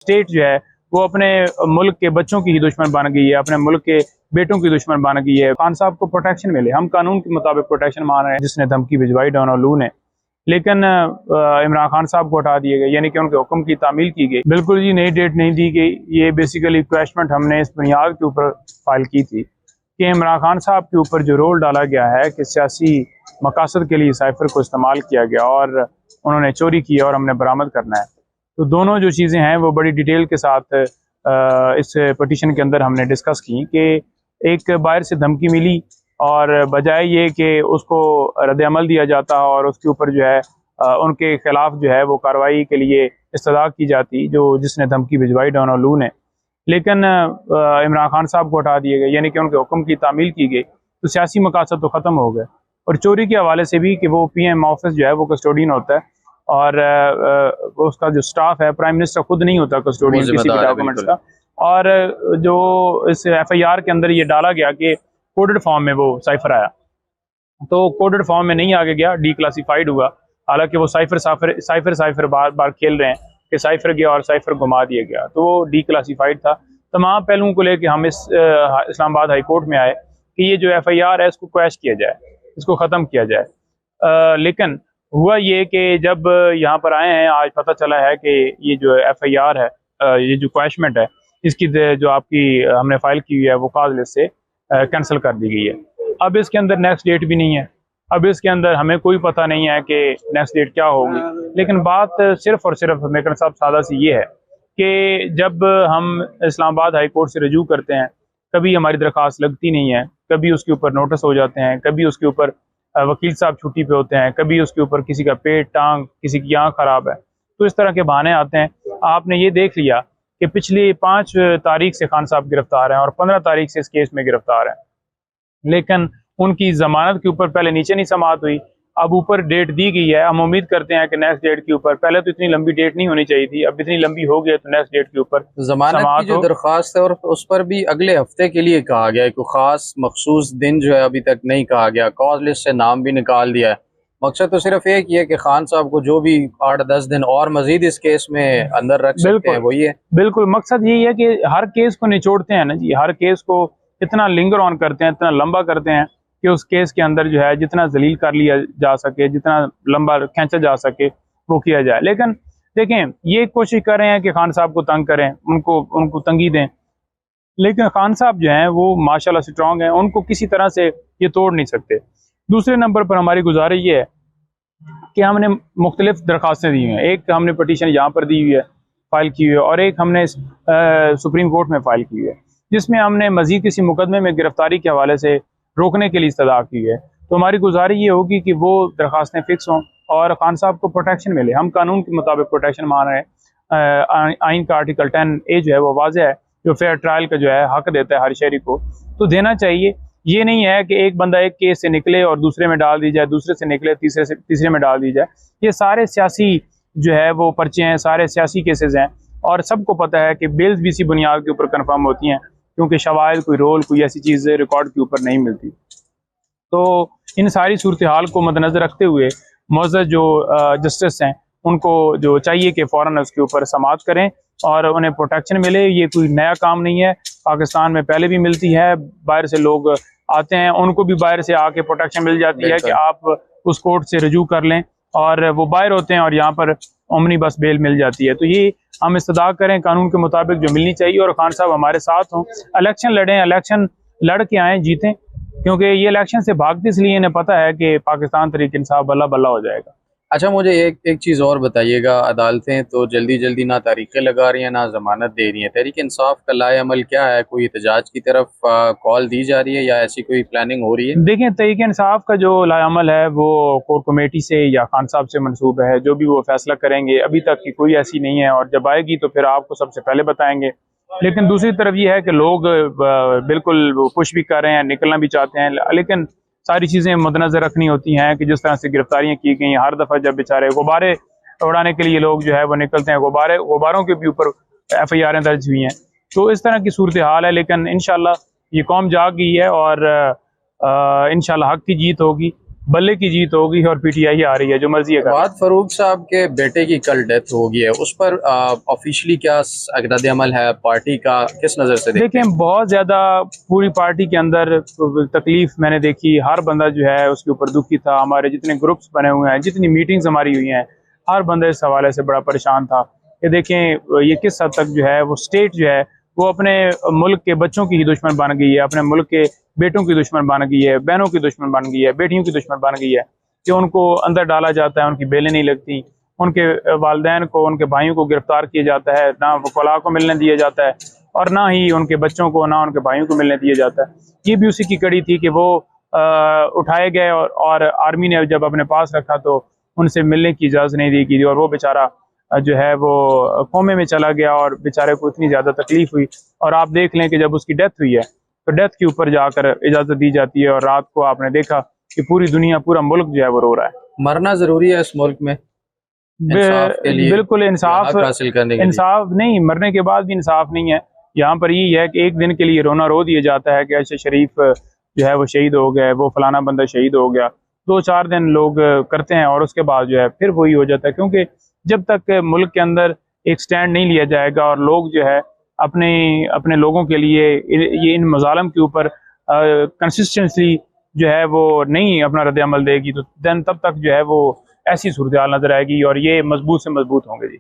State जो है वो अपने मुल्क के बच्चों की ही दुश्मन बन गई है, अपने मुल्क के बेटों की दुश्मन बन गई है। खान साहब को प्रोटेक्शन मिले, हम कानून के मुताबिक प्रोटेक्शन मान रहे हैं। जिसने धमकी भिजवाई डोनाल्ड ने, लेकिन इमरान खान साहब को हटा दिए गए, यानी कि उनके हुक्म की तामील की गई। बिल्कुल जी, नई डेट नहीं दी गई। ये बेसिकली क्वेश्चन हमने इस बुनियाद के ऊपर फाइल की थी कि इमरान खान साहब के ऊपर जो रोल डाला गया है कि सियासी मकासद के लिए साइफर को इस्तेमाल किया गया और उन्होंने चोरी की और हमने बरामद करना है। तो दोनों जो चीज़ें हैं वो बड़ी डिटेल के साथ इस पटिशन के अंदर हमने डिस्कस की कि एक बाहर से धमकी मिली और बजाय ये कि उसको रद्द अमल दिया जाता और उसके ऊपर जो है उनके खिलाफ जो है वो कार्रवाई के लिए इस्तदा की जाती जो जिसने धमकी भिजवाई डोनाल्ड ने, लेकिन इमरान खान साहब को हटा दिए गए, यानी कि उनके हुक्म की तामील की गई। तो सियासी मकासद तो ख़त्म हो गए। और चोरी के हवाले से भी कि वो PM ऑफिस जो है वो कस्टोडियन होता है और उसका जो स्टाफ है, प्राइम मिनिस्टर खुद नहीं होता कस्टोडियन किसी भी डॉक्यूमेंट्स का। और जो इस FIR के अंदर ये डाला गया कि कोडेड फॉर्म में वो साइफर आया, तो कोडेड फॉर्म में नहीं आगे गया, डिक्लासिफाइड हुआ। हालांकि वो साइफर बार बार खेल रहे हैं कि साइफर गया और साइफर घुमा दिया गया, तो वो डिक्लासिफाइड था। तमाम पहलुओं को लेकर हम इस इस्लामाबाद हाई कोर्ट में आए कि ये जो FIR है इसको क्वैश किया जाए, इसको ख़त्म किया जाए। लेकिन हुआ ये कि जब यहाँ पर आए हैं, आज पता चला है कि ये जो FIR है, ये जो क्वैशमेंट है, इसकी जो आपकी हमने फाइल की हुई है वो काज लिस्ट से कैंसिल कर दी गई है। अब इसके अंदर नेक्स्ट डेट भी नहीं है, अब इसके अंदर हमें कोई पता नहीं है कि नेक्स्ट डेट क्या होगी। लेकिन बात सिर्फ और सिर्फ मेकर साहब सादा सी ये है कि जब हम इस्लामाबाद हाई कोर्ट से रजू करते हैं, कभी हमारी दरख्वास्त लगती नहीं है, कभी उसके ऊपर नोटिस हो जाते हैं, कभी उसके ऊपर वकील साहब छुट्टी पे होते हैं, कभी उसके ऊपर किसी का पेट, टांग, किसी की आँख खराब है, तो इस तरह के बहाने आते हैं। आपने ये देख लिया कि पिछली 5 तारीख से खान साहब गिरफ्तार हैं और 15 तारीख से इस केस में गिरफ्तार हैं, लेकिन उनकी जमानत के ऊपर पहले नीचे नहीं समाअत हुई, अब ऊपर डेट दी गई है। हम उम्मीद करते हैं कि नेक्स्ट डेट के ऊपर, पहले तो इतनी लंबी डेट नहीं होनी चाहिए थी, अब इतनी लंबी हो गई है तो नेक्स्ट डेट के ऊपर जमानत की जो दरख्वास्त है और उस पर भी अगले हफ्ते के लिए कहा गया है, कोई खास मखसूस दिन जो है अभी तक नहीं कहा गया, कॉज लिस्ट से नाम भी निकाल दिया है। मकसद तो सिर्फ एक ही है कि खान साहब को जो भी 8-10 दिन और मजीद इस केस में अंदर रख सकते हैं, वही है। बिल्कुल, मकसद यही है कि हर केस को निचोड़ते हैं ना जी, हर केस को इतना लिंगर ऑन करते हैं, इतना लंबा करते हैं कि उस केस के अंदर जो है जितना जलील कर लिया जा सके, जितना लंबा खींचा जा सके वो किया जाए। लेकिन देखें, ये कोशिश कर रहे हैं कि खान साहब को तंग करें, उनको तंगी दें, लेकिन खान साहब जो हैं वो माशाल्लाह स्ट्रॉन्ग हैं, उनको किसी तरह से ये तोड़ नहीं सकते। दूसरे नंबर पर हमारी गुजारिश ये है कि हमने मुख्तलिफ दरख्वास्तें दी हैं। एक हमने पटिशन यहाँ पर दी हुई है, फाइल की हुई है, और एक हमने सुप्रीम कोर्ट में फाइल की हुई है, जिसमें हमने मजीद किसी मुकदमे में गिरफ्तारी के हवाले से रोकने के लिए इस्तदा की है। तो हमारी गुजारिश ये होगी कि वो दरख्वास्तें फिक्स हों और खान साहब को प्रोटेक्शन मिले। हम कानून के मुताबिक प्रोटेक्शन मान रहे हैं। आइन का आर्टिकल 10A जो है वो वाज़ेह है, जो फेयर ट्रायल का जो है हक देता है हर शहरी को, तो देना चाहिए। ये नहीं है कि एक बंदा एक केस से निकले और दूसरे में डाल दी जाए, दूसरे से निकले तीसरे में डाल दी जाए। ये सारे सियासी जो है वो पर्चे हैं, सारे सियासी केसेस हैं, और सबको पता है कि बेल्स भी इसी बुनियाद के ऊपर कन्फर्म होती हैं, क्योंकि शवाहिद, कोई रोल, कोई ऐसी चीज़ रिकॉर्ड के ऊपर नहीं मिलती। तो इन सारी सूरत हाल को मद्देनज़र रखते हुए मौजूद जो जस्टिस हैं उनको जो चाहिए कि फ़ौरन उसके ऊपर समाअत करें और उन्हें प्रोटेक्शन मिले। ये कोई नया काम नहीं है, पाकिस्तान में पहले भी मिलती है। बाहर से लोग आते हैं, उनको भी बाहर से आके प्रोटेक्शन मिल जाती है कि आप उस कोर्ट से रजू कर लें, और वो बाहर होते हैं और यहाँ पर ओमनी बस बेल मिल जाती है। तो ये हम इस्तदा करें कानून के मुताबिक जो मिलनी चाहिए, और खान साहब हमारे साथ हों, इलेक्शन लड़ें, इलेक्शन लड़ के आएँ, जीतें, क्योंकि ये इलेक्शन से भागते इसलिए इन्हें पता है कि पाकिस्तान तहरीक इंसाफ बल्ला बल्ला हो जाएगा। अच्छा, मुझे एक चीज़ और बताइएगा, अदालतें तो जल्दी जल्दी ना तारीखें लगा रही हैं ना जमानत दे रही हैं, तहरीक इंसाफ का लाए अमल क्या है? कोई एहतजाज की तरफ कॉल दी जा रही है या ऐसी कोई प्लानिंग हो रही है? देखें, तहरीक इंसाफ का जो लाए अमल है वो कोर कमेटी से या खान साहब से मंसूब है, जो भी वो फैसला करेंगे। अभी तक की कोई ऐसी नहीं है, और जब आएगी तो फिर आपको सबसे पहले बताएंगे। लेकिन दूसरी तरफ ये है कि लोग बिल्कुल पुश भी कर रहे हैं, निकलना भी चाहते हैं, लेकिन सारी चीज़ें मद्देनजर रखनी होती हैं कि जिस तरह से गिरफ्तारियां की गई, हर दफ़ा जब बेचारे गुब्बारे उड़ाने के लिए लोग जो है वो निकलते हैं, गुब्बारों के भी ऊपर FIR दर्ज हुई हैं, तो इस तरह की सूरत हाल है। लेकिन इंशाल्लाह ये कौम जाग गई है और इंशाल्लाह हक की जीत होगी। बल्ले की जीत होगी और पीटीआई आ रही है, जो मर्जी है कर। फवाद फारूक साहब के बेटे की कल डेथ हो गई है, उस पर ऑफिशियली क्या रद्द अमल है पार्टी का, किस नज़र से देखें बहुत ज़्यादा पूरी पार्टी के अंदर तकलीफ मैंने देखी, हर बंदा जो है उसके ऊपर दुखी था। हमारे जितने ग्रुप्स बने हुए हैं, जितनी मीटिंग्स हमारी हुई हैं, हर बंदा इस हवाले से बड़ा परेशान था कि देखें ये किस हद तक जो है वो स्टेट जो है वो अपने मुल्क के बच्चों की ही दुश्मन बन गई है, अपने मुल्क के बेटों की दुश्मन बन गई है, बहनों की दुश्मन बन गई है, बेटियों की दुश्मन बन गई है कि उनको अंदर डाला जाता है, उनकी बेलें नहीं लगती, उनके वालदैन को, उनके भाइयों को गिरफ्तार किया जाता है, ना वकला को मिलने दिया जाता है और ना ही उनके बच्चों को, ना उनके भाइयों को मिलने दिया जाता है। ये भी उसी की कड़ी थी कि वो उठाए गए और आर्मी ने जब अपने पास रखा तो उनसे मिलने की इजाज़त नहीं दी गई और वो बेचारा जो है वो कोमे में चला गया और बेचारे को इतनी ज़्यादा तकलीफ हुई। और आप देख लें कि जब उसकी डेथ हुई है तो डेथ के ऊपर जाकर इजाज़त दी जाती है और रात को आपने देखा कि पूरी दुनिया, पूरा मुल्क जो है वो रो रहा है। मरना जरूरी है इस मुल्क में इंसाफ के लिए, बिल्कुल इंसाफ हासिल करने के लिए? इंसाफ नहीं, मरने के बाद भी इंसाफ नहीं है। यहाँ पर यही है कि एक दिन के लिए रोना रो दिया जाता है कि अच्छा शरीफ जो है वो शहीद हो गया, वो फलाना बंदा शहीद हो गया, 2-4 दिन लोग करते हैं और उसके बाद जो है फिर वही हो जाता है। क्योंकि जब तक मुल्क के अंदर एक स्टैंड नहीं लिया जाएगा और लोग जो है अपने अपने लोगों के लिए ये इन मज़ालम के ऊपर कंसिस्टेंसी जो है वो नहीं अपना रद्द अमल देगी, तो देन तब तक जो है वो ऐसी सूरत हाल नजर आएगी और ये मजबूत से मजबूत होंगे जी।